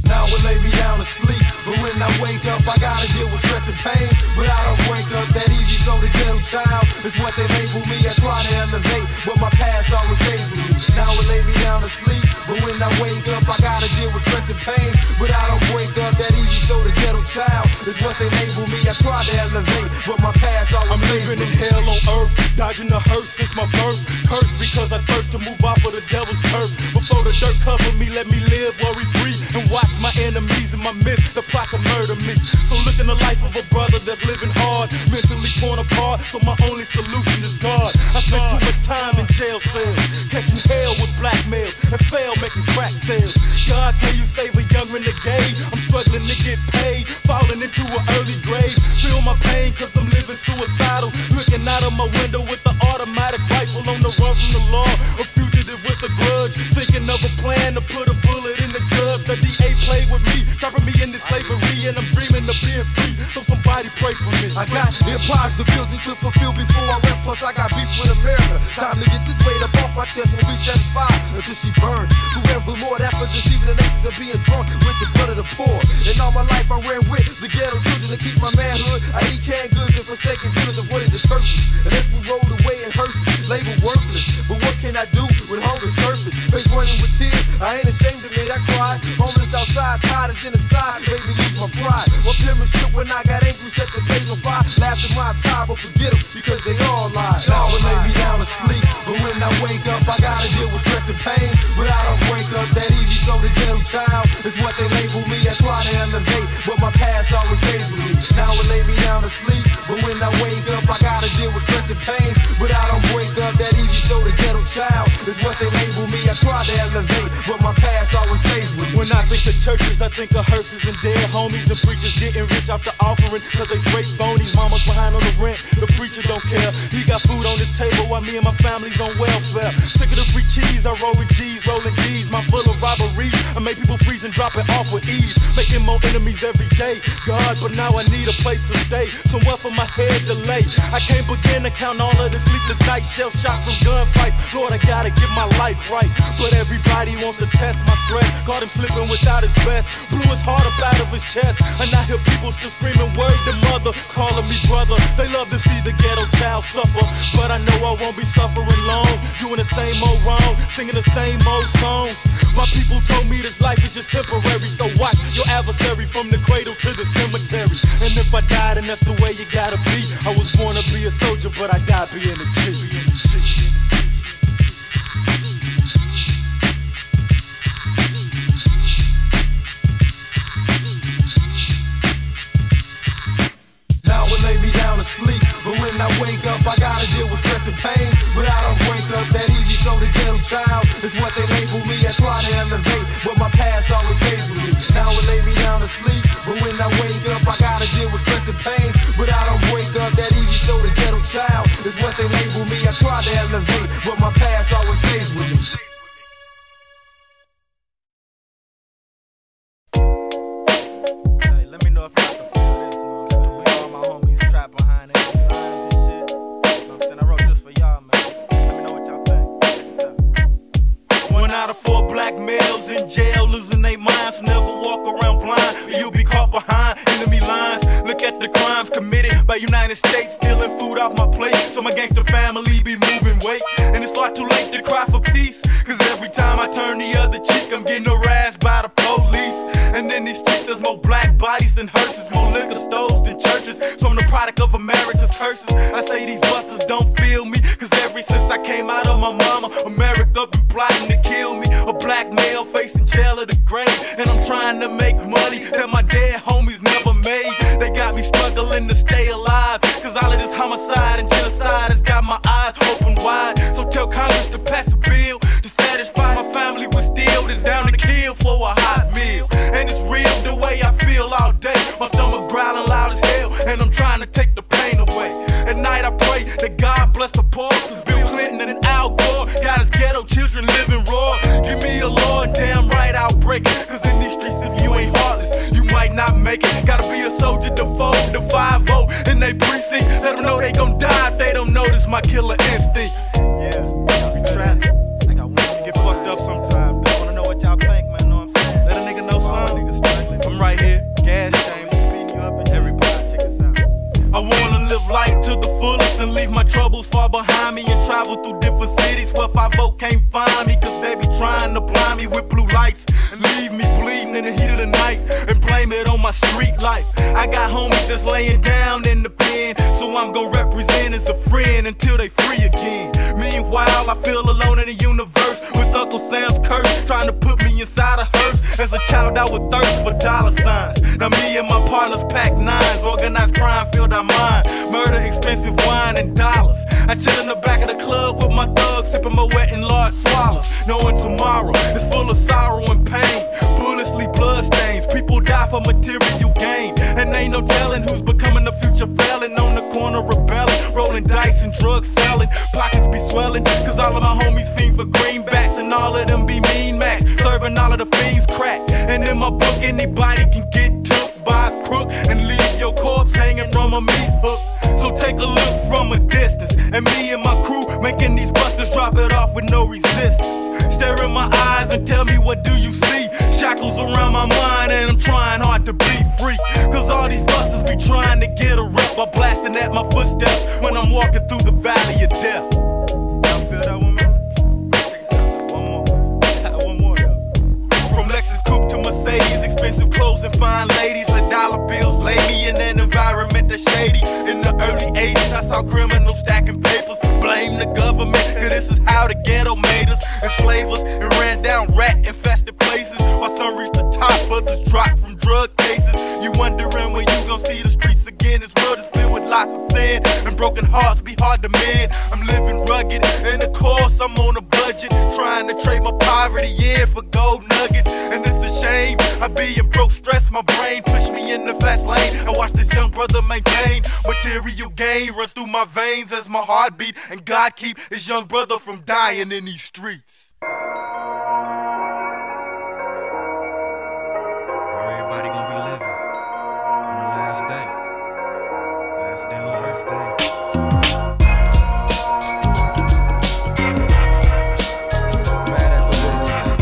S2: Now it lay me down to sleep, but when I wake up, I gotta deal with stress and pain. But I don't wake up that easy, so the ghetto child is what they label me. I try to elevate, but my past always stays with me. Now it lay me down to sleep, but when I wake up, I gotta deal with stress and pain. But I don't wake up that easy, so the ghetto child is what they label me. I try to elevate, but my past always stays with me.
S10: I'm living in hell on earth, dodging the hurt since my birth. Cursed because I thirst to move off of the devil's turf. Before the dirt cover me, let me live worry free and watch my enemies and my myths that plot to murder me. So look in the life of a brother that's living hard, mentally torn apart. So my only solution is God. I spent too much time in jail cells, catching hell with blackmail and fail making crack sales. God, can you save a young renegade? I'm struggling to get paid, falling into an early grave. Feel my pain cause I'm living suicidal, looking out of my window with the automatic rifle on the run from the law. A fugitive with a grudge, thinking of a plan to put a bullet in the judge. The DA played with me, trapping me into slavery, and I'm dreaming of being free. So somebody pray for me.
S2: I got empires to build to fulfill before I rap, plus I got beef with America. Time to get this weight up off my chest when we satisfy until she burns. Forevermore, that for deceiving the nations and being drunk with the blood of the poor. And all my life I ran with the ghetto children to keep my manhood. I eat canned goods and forsaken goods, avoided the churches. And as we rolled away in hearses, labeled worthless. But what can I do when hunger surface? Face one
S6: burning with tears. I ain't ashamed to admit I cried. Homeless outside, tired of genocide, made me lose my pride. What penmanship when I got angry, set the page on fire. Laughed at my time, but forget them because they all lied. Now would lay me down to sleep, but when I wake up, I gotta deal with stress and pain. But I don't wake up that easy, so the ghetto child is what they label me. I try to elevate, but my past always stays with me. Now would lay me down to sleep, but when I wake up, I gotta deal with stress and pains. But I don't wake up that easy, so the ghetto child is what they label me. I try to elevate, but my past always stays with me.
S10: When I think of churches, I think of hearses and dead homies and preachers getting rich off the offering, cause they straight phonies. Mama's behind on the rent, the preacher don't care. He got food on his table while me and my family's on welfare. Sick of the free cheese, I roll with G's, rolling D's. My full of robberies, I make people freeze and drop it off with ease. Making more enemies every day, God, but now I need a place to stay. Somewhere for my head to lay. I can't begin to count all of the sleepless nights, shell shock from gunfights. Lord, I gotta get my life right. But everybody wants to test my stress. Caught him slipping without his vest. Blew his heart up out of his chest. And I hear people still screaming word to mother, calling me brother. They love to see the ghetto child suffer, but I know I won't be suffering long. Doing the same old wrong, singing the same old songs. My people told me this life is just temporary, so watch your adversary from the cradle to the cemetery. And if I die, then that's the way you gotta be. I was born to be a soldier, but I died being a G.
S6: Lay me down to sleep, but when I wake up, I gotta deal with stress and pain. But I don't wake up that easy, so the ghetto child is what they label me. I try to elevate, but my past always stays with me. Now it lay me down to sleep, but when I wake up, I gotta deal with stress and pains. But I don't wake up that easy, so the ghetto child is what they label me. I try to elevate, but my past always stays with me.
S8: Hey, let me know if y'all can feel this. We all my homies trapped behind it. Lines and shit. You know what I'm saying? I wrote this for y'all, man. Let me know what y'all think. Check this out. 1 out of 4 black males in jail losing their minds. Never walk around blind, or you'll be caught behind enemy lines. Look at the crimes committed by United States, stealing food off my plate, so my gangster family be moving weight. And it's far too late to cry for peace, cause every time I turn the other cheek, I'm getting harassed by the police. And in these streets there's more black bodies than hearses, more liquor stores than churches. So I'm the product of America's curses. I say these busters don't feel me, cause ever since I came out of my mama, America been plotting to kill me. A black male facing jail or the grave, and I'm trying to make money that my dead homies never made. They got me struggling to stay alive, cause all of this homicide and genocide has got my eyes open wide. So tell Congress to pass a bill to satisfy my family with steel that's down to kill for a hot meal. And it's real the way I feel all day. My stomach growling loud as hell, and I'm trying to take the pain away. At night I pray that God bless the poor, cause Bill Clinton and Al Gore got his ghetto children living raw. Give me a law and damn right I'll break it, cause in these streets if you ain't heartless, you might not make it. Gotta be a soldier to fold the 5-0 in they precinct. Let them know they gon' die if they don't notice my killer instinct. Yeah, I be trying. I got one get fucked up sometimes. They wanna know what y'all think, man. Know what I'm saying? Let a nigga know something. I'm right here, gas chamber, beating you up and everybody. Check this out. I wanna live life to the fullest and leave my troubles far behind me and travel through different cities where 5-0 can't find me, cause they be trying to blind me with blue lights and leave me bleeding in the heat of the night and blame it on my street life. I got homies that's laying down in the pen, so I'm gon' represent as a friend until they free again. Meanwhile, I feel alone in the universe with Uncle Sam's curse trying to put me inside a hearse. As a child I would thirst for dollar signs. Now me and my partners pack nines, organized crime filled our mind, murder, expensive wine and dollars. I chill in the back of the club with my thugs, sipping my wet and large swallows, knowing tomorrow is full of sorrow and pain. Bullets leave bloodstains, people die for material gain, and ain't no telling who's becoming a future felon. On the corner rebelling, rolling dice and drug selling, pockets be swelling, cause all of my homies fiend for greenbacks, and all of them be mean max, serving all of the fiends crack. And in my book anybody can get took by a crook and leave your corpse hanging from a meat hook. So take a look from a distance, and me and my crew making these busters drop it off with no resistance. Stare in my eyes and tell me, what do you see? Shackles around my mind and I'm trying hard to be free, cause all these busters be trying to get a rep by blasting at my footsteps when I'm walking through the valley of death. Y'all feel that one, man? Check this out, one more.
S6: fine ladies with dollar bills lay me in an environment that's shady. In the early 80s, I saw criminals stacking papers. Blame the government, cause this is how the ghetto made us. Enslaved us and ran down rat-infested places. While some reached the top, others dropped from drug cases. You wondering when you gon' see the streets again. This world is filled with lots of sin, and broken hearts be hard to mend. I'm living rugged, and of course I'm on a budget, trying to trade my poverty in for gold nuggets. And it's a shame, I being broke, stress my brain, push me in the fast lane, and watch this young brother maintain. Material gain runs through my veins as my heartbeat, and God keep his young brother from dying in these streets. Everybody gonna be living on the last day. Last day on the last day. Mad at the last day.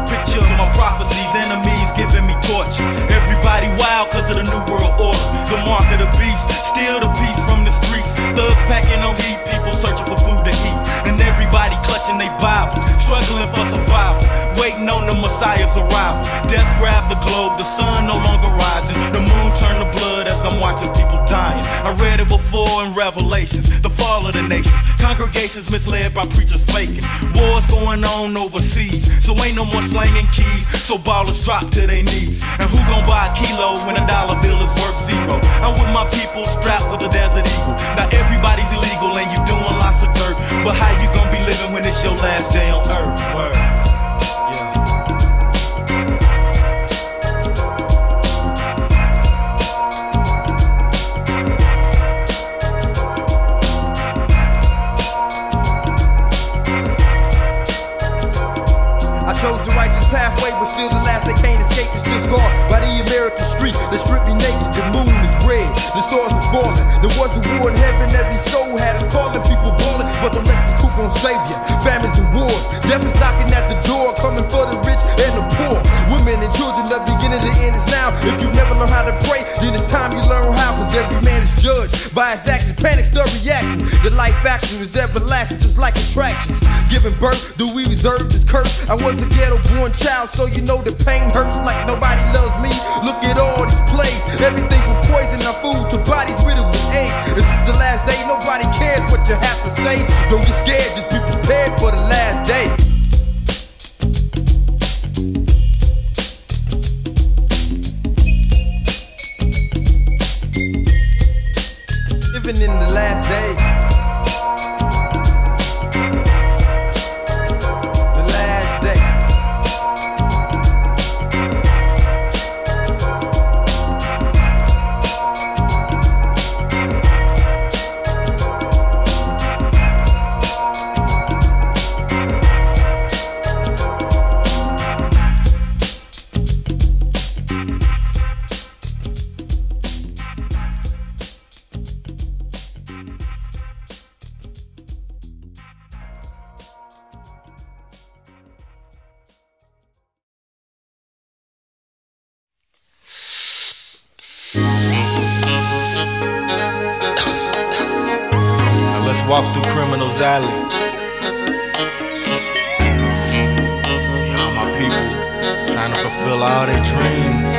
S6: Picture of my prophecies, enemies giving me torture. Everybody wild cause of the new world order. The mark of the beast, steal the peace from the streets. Thugs packing on heat, people searching for food to eat. And everybody clutching their Bibles, struggling for survival, waiting on the Messiah's arrival. Death grabbed the globe, the sun no longer rising. The moon turned to blood as I'm watching people dying. I read it before in Revelations, the fall of the nations. Congregations misled by preachers faking. Wars going on overseas, so ain't no more slanging keys. So ballers drop to their knees. And who gon' buy a kilo when a dollar bill is worth zero? I'm with my people strapped with a desert eagle. Now everybody's illegal and you doing lots of dirt, but how you gon' be living when it's your last day on earth? Word.
S11: I chose the righteous pathway, but still the last they can't escape is still scarred by the American street. They strip me naked, the moon is red, the stars are falling. There was a war in heaven, every soul had us calling, people balling, but the Lexus coupe on savior. Famines and wars, death is knocking at the door, coming for the rich and the poor. Women and children, the beginning to end is now. If you never learn how to pray, then it's time you learn how, cause every man is judged by his actions. Panic, start reacting. The life action is everlasting, just like attractions. Giving birth, do we reserve this curse? I was a ghetto-born child, so you know the pain hurts like nobody loves me. Look at all these plays, everything from poison or food to bodies riddled with eggs. This is the last day, nobody cares what you have to say. Don't get scared, just be prepared for the last day. Living in the last day.
S1: Walk through Criminal's Alley. See all my people trying to fulfill all their dreams.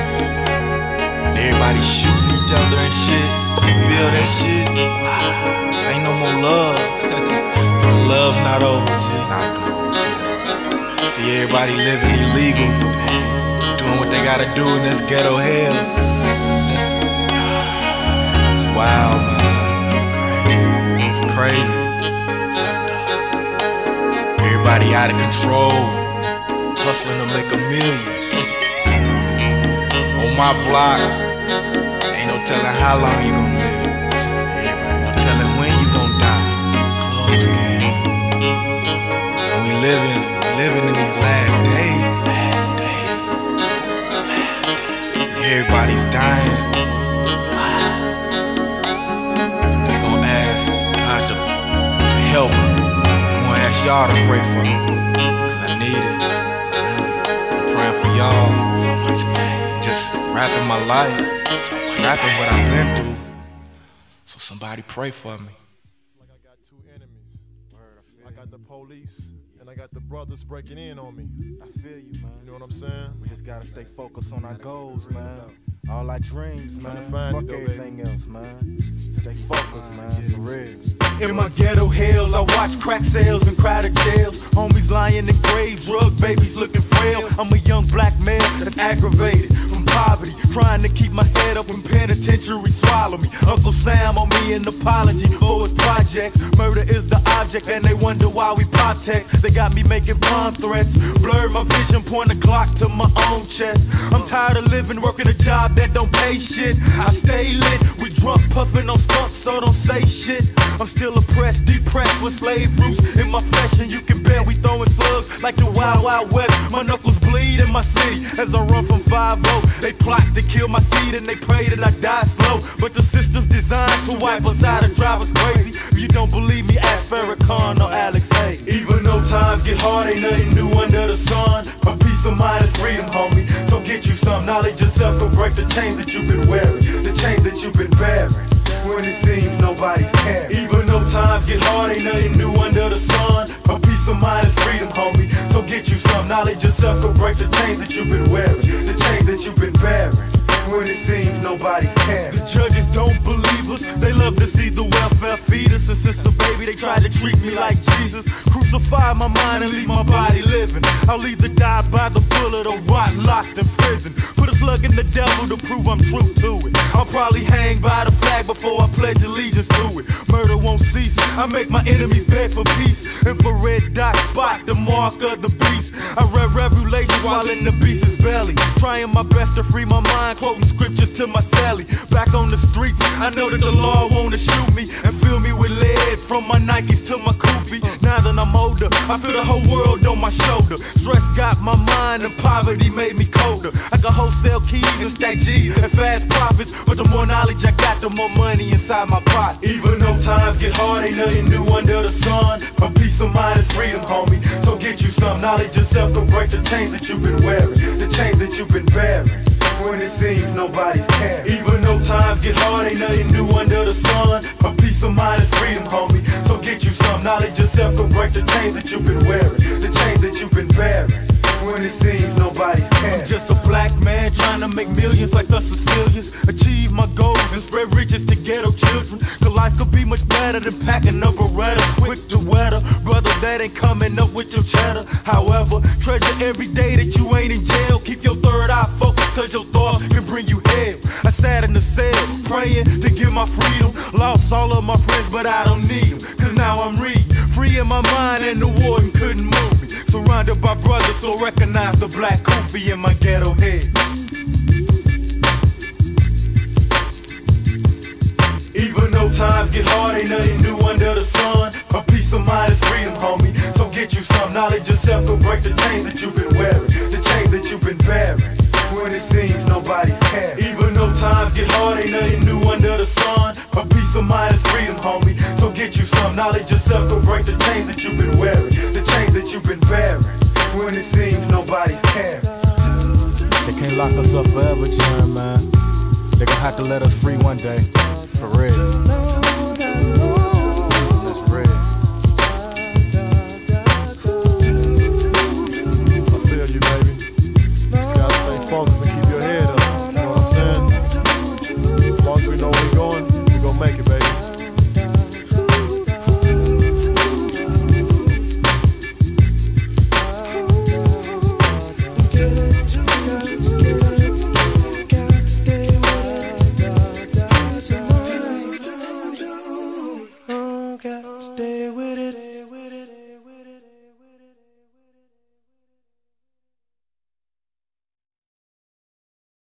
S1: Everybody shooting each other and shit. You feel that shit? This ain't no more love. The love's not over. See everybody living illegal, doing what they gotta do in this ghetto hell. It's wild, man. It's crazy. Everybody out of control, hustling to make $1 million. On my block, ain't no telling how long you gon' live. No telling when you gon' die. Close case. And we living in these last days. Everybody's dying. Help. I'm gonna ask y'all to pray for me, cause I need it. I'm praying for y'all. So much pain. Just rapping my life, rapping what I've been through. So somebody pray for me.
S10: It's like I got two enemies. I
S9: got the police, and I got the brothers breaking in on me.
S10: I feel you, man.
S9: You know what I'm saying?
S10: We just gotta stay focused on our goals, man. All our dreams, man.
S9: Tryna find
S10: Fuck
S9: it, though,
S10: everything else, man. Stay focused, man, for real.
S2: In my ghetto hells, I watch crack sales and crowded jails. Homies lying in graves, drug babies looking frail. I'm a young black male that's aggravated from poverty, trying to keep my head up when penitentiary swallow me. Uncle Sam owe me an apology for his projects. Murder is the object and they wonder why we pop text. They got me making bomb threats, blurred my vision, point a Glock to my own chest. I'm tired of living, working a job that don't pay shit. I stay lit, we drunk puffing on skunks, so don't say shit. I'm still oppressed, depressed with slave roots in my flesh, and you can bet we throwing slugs like the Wild Wild West. My knuckles bleed in my city as I run from 5-0. They plot to kill my seed and they pray that I die slow, but the system's designed to wipe us out and drive us crazy. If you don't believe me, ask Farrakhan or Alex Hay. Even though times get hard, ain't nothing new under the sun. A peace of mind is freedom, homie. So get you some knowledge yourself and break the chains that you've been wearing, the chains that you've been bearing, when it seems nobody's caring. Even though times get hard, ain't nothing new under the sun. A peace of mind is freedom, homie. So get you some knowledge yourself and break the chains that you've been wearing, the chains that you've been bearing, when it seems nobody's caring. The judges don't believe us, they love to see the welfare fetus. And since a baby they tried to treat me like Jesus, crucify my mind and leave my body living. I'll either die by the bullet or rot locked in prison. Put a slug in the devil to prove I'm true to it. I'll probably hang by the flag before I pledge allegiance to it. Murder won't cease, I make my enemies beg for peace. Infrared dot spot the mark of the beast. I read Revelations while in the beast's belly, trying my best to free my mind, quoting scriptures to my celly. Back on the streets, I know that the law wanna shoot me and fill me with lead from my Nikes to my kufi. Now that I'm older, I feel the whole world on my shoulder. Stress got my mind and poverty made me colder. I can wholesale keys and stack G's and fast profits, but the more knowledge I got, the more money inside my pot. Even though times get hard, ain't nothing new under the sun. A peace of mind is freedom, homie. So get you some knowledge yourself and break the chains that you've been wearing, the chains that you've been bearing, when it seems nobody's caring. Even though times get hard, ain't nothing new under the sun. A peace of mind is freedom, homie. So get you some knowledge yourself and break the chains that you've been wearing, the chains that you've been bearing, when it seems nobody's caring. I'm just a black man trying to make millions like the Sicilians, achieve my goals and spread riches to ghetto children. Cause life could be much better than packing up a Beretta, quick to weather. Brother, that ain't coming up with your cheddar. However, treasure every day that you ain't in jail. Keep your third eye focused, cause your thoughts can bring you hell. I sat in the cell, praying to get my freedom. Lost all of my friends, but I don't need them, cause now I'm reading. Free in my mind and the warden couldn't move me. Surrounded by brothers, so recognize the black kufi in my ghetto head. Even though times get hard, ain't nothing new under the sun. A peace of mind is freedom, homie. So get you some knowledge yourself and break the chains that you've been wearing, the chains that you've been bearing, when it seems nobody's caring. Even though times get hard, ain't nothing new under the sun. A peace of mind is freedom, homie. So get you some knowledge yourself and break the chains that you've been wearing, the chains that you've been bearing, when it seems nobody's caring.
S10: They can't lock us up forever, Jim, man. They gonna have to let us free one day, for real. That's real.
S9: I feel you, baby. You just gotta stay focused and keep your head up. You know what I'm saying? As long as we know where we're going, we gon' make it, baby.